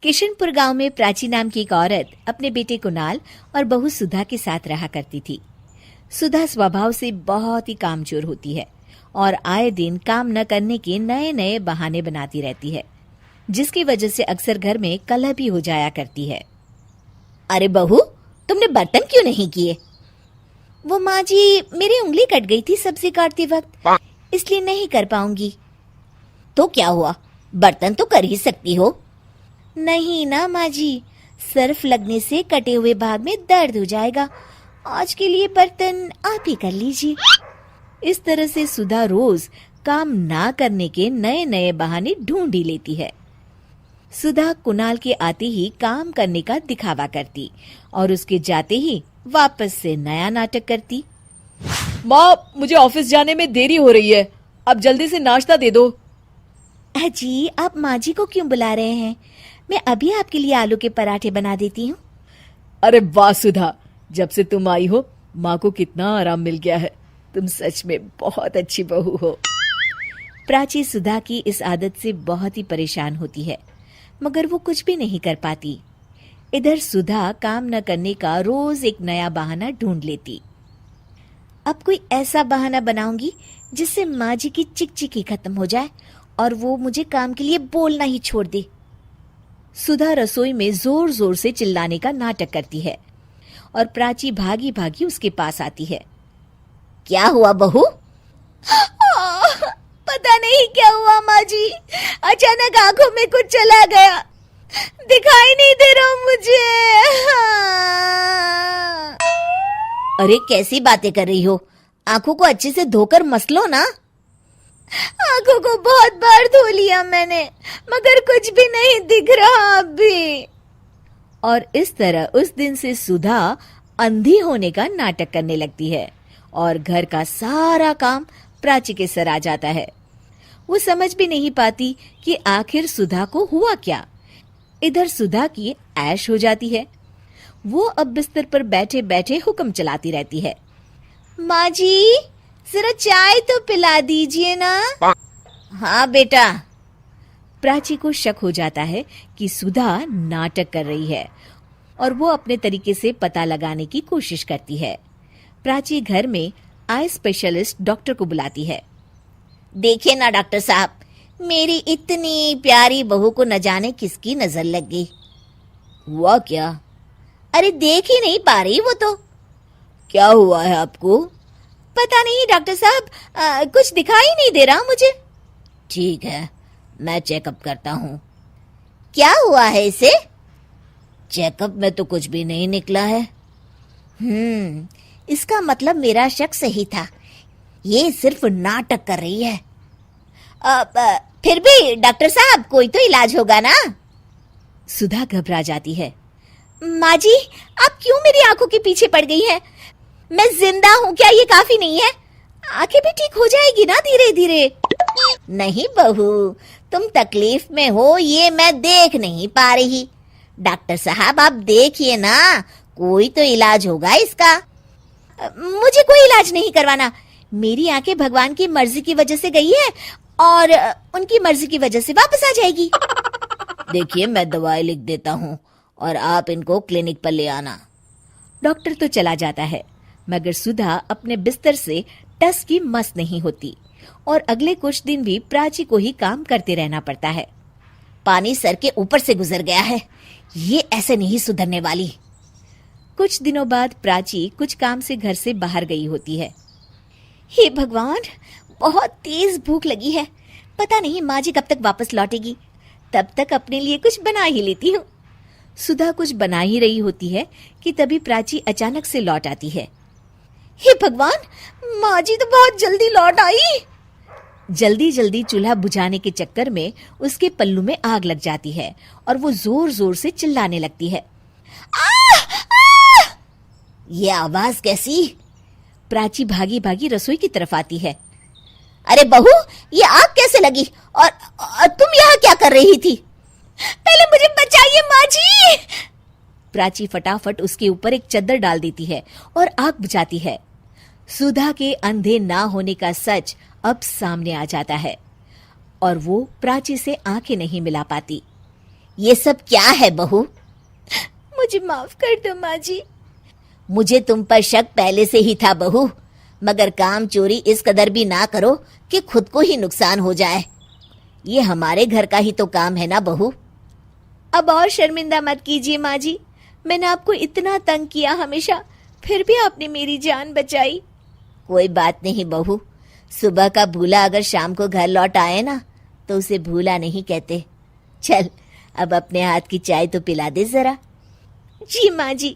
किशनपुर गांव में प्राची नाम की एक औरत अपने बेटे कुणाल और बहू सुधा के साथ रहा करती थी। सुधा स्वभाव से बहुत ही कामचोर होती है और आए दिन काम न करने के नए नए बहाने बनाती रहती है, जिसकी वजह से अक्सर घर में कलह भी हो जाया करती है। अरे बहू, तुमने बर्तन क्यों नहीं किए? वो माँ जी, मेरी उंगली कट गई थी सब्जी काटते वक्त, इसलिए नहीं कर पाऊंगी। तो क्या हुआ, बर्तन तो कर ही सकती हो। नहीं ना माँ जी, सर्फ लगने से कटे हुए भाग में दर्द हो जाएगा। आज के लिए बर्तन आप ही कर लीजिए। इस तरह से सुधा रोज काम ना करने के नए नए बहाने ढूंढ ही लेती है। सुधा कुणाल के आते ही काम करने का दिखावा करती और उसके जाते ही वापस से नया नाटक करती। माँ, मुझे ऑफिस जाने में देरी हो रही है, अब जल्दी से नाश्ता दे दो। जी, आप माँ जी को क्यों बुला रहे हैं? मैं अभी आपके लिए आलू के पराठे बना देती हूँ। अरे वाह सुधा, जब से तुम आई हो माँ को कितना आराम मिल गया है। तुम सच में बहुत अच्छी बहू हो। प्राची सुधा की इस आदत से बहुत ही परेशान होती है, मगर वो कुछ भी नहीं कर पाती। इधर सुधा काम न करने का रोज एक नया बहाना ढूंढ लेती। अब कोई ऐसा बहाना बनाऊंगी जिससे माँ जी की चिकचिकी खत्म हो जाए और वो मुझे काम के लिए बोलना ही छोड़ दे। सुधा रसोई में जोर जोर से चिल्लाने का नाटक करती है और प्राची भागी भागी उसके पास आती है। क्या हुआ बहू? पता नहीं क्या हुआ माँ जी, अचानक आंखों में कुछ चला गया, दिखाई नहीं दे रहा मुझे। अरे कैसी बातें कर रही हो? आंखों को अच्छे से धोकर मसलो ना। आंखों को बहुत बार धो लिया मैंने, मगर कुछ भी नहीं दिख रहा अभी। और इस तरह उस दिन से सुधा अंधी होने का नाटक करने लगती है और घर का सारा काम प्राची के सर आ जाता है। वो समझ भी नहीं पाती कि आखिर सुधा को हुआ क्या। इधर सुधा की ऐश हो जाती है। वो अब बिस्तर पर बैठे बैठे हुक्म चलाती रहती है। माँ जी, जरा चाय तो पिला दीजिए ना। हाँ बेटा। प्राची को शक हो जाता है कि सुधा नाटक कर रही है और वो अपने तरीके से पता लगाने की कोशिश करती है। प्राची घर में आई स्पेशलिस्ट डॉक्टर को बुलाती है। देखिए ना डॉक्टर साहब, मेरी इतनी प्यारी बहू को न जाने किसकी नजर लग गई। हुआ क्या? अरे देख ही नहीं पा रही वो तो। क्या हुआ है आपको? पता नहीं डॉक्टर साहब, कुछ दिखाई नहीं दे रहा मुझे। ठीक है, मैं चेकअप करता हूँ। क्या हुआ है इसे? चेकअप में तो कुछ भी नहीं निकला है। इसका मतलब मेरा शक सही था, ये सिर्फ नाटक कर रही है। फिर भी डॉक्टर साहब, कोई तो इलाज होगा ना। सुधा घबरा जाती है। माँ जी, आप क्यों मेरी आंखों के पीछे पड़ गई हैं? मैं जिंदा हूँ, क्या ये काफी नहीं है? आंखें भी ठीक हो जाएगी ना धीरे धीरे। नहीं बहू, तुम तकलीफ में हो ये मैं देख नहीं पा रही। डॉक्टर साहब आप देखिए ना, कोई तो इलाज होगा इसका। मुझे कोई इलाज नहीं करवाना। मेरी आंखें भगवान की मर्जी की वजह से गई है और उनकी मर्जी की वजह से वापस आ जाएगी। देखिए, मैं दवाई लिख देता हूँ और आप इनको क्लिनिक पर ले आना। डॉक्टर तो चला जाता है, मगर सुधा अपने बिस्तर से टस की मस नहीं होती और अगले कुछ दिन भी प्राची को ही काम करते रहना पड़ता है। पानी सर के ऊपर से गुजर गया है, ये ऐसे नहीं सुधरने वाली। कुछ दिनों बाद प्राची कुछ काम से घर से बाहर गई होती है। हे भगवान, बहुत तेज भूख लगी है, पता नहीं माँ जी कब तक वापस लौटेगी। तब तक अपने लिए कुछ बना ही लेती हूँ। सुधा कुछ बना ही रही होती है कि तभी प्राची अचानक से लौट आती है। हे भगवान, माँ जी तो बहुत जल्दी लौट आई। जल्दी जल्दी चूल्हा बुझाने के चक्कर में उसके पल्लू में आग लग जाती है और वो जोर जोर से चिल्लाने लगती है। ये आवाज कैसी? प्राची भागी भागी रसोई की तरफ आती है। अरे बहू, ये आग कैसे लगी और तुम यहाँ क्या कर रही थी? पहले मुझे बचाइए माँ जी। प्राची फटाफट उसके ऊपर एक चद्दर डाल देती है और आग बुझाती है। सुधा के अंधे ना होने का सच अब सामने आ जाता है और वो प्राची से आंखें नहीं मिला पाती। ये सब क्या है बहू? मुझे माफ कर दो माँ जी। मुझे तुम पर शक पहले से ही था बहू, मगर काम चोरी इस कदर भी ना करो कि खुद को ही नुकसान हो जाए। ये हमारे घर का ही तो काम है ना बहू। अब और शर्मिंदा मत कीजिए माँ जी, मैंने आपको इतना तंग किया हमेशा, फिर भी आपने मेरी जान बचाई। कोई बात नहीं बहू, सुबह का भूला अगर शाम को घर लौट आए ना तो उसे भूला नहीं कहते। चल अब अपने हाथ की चाय तो पिला दे जरा। जी माँ जी।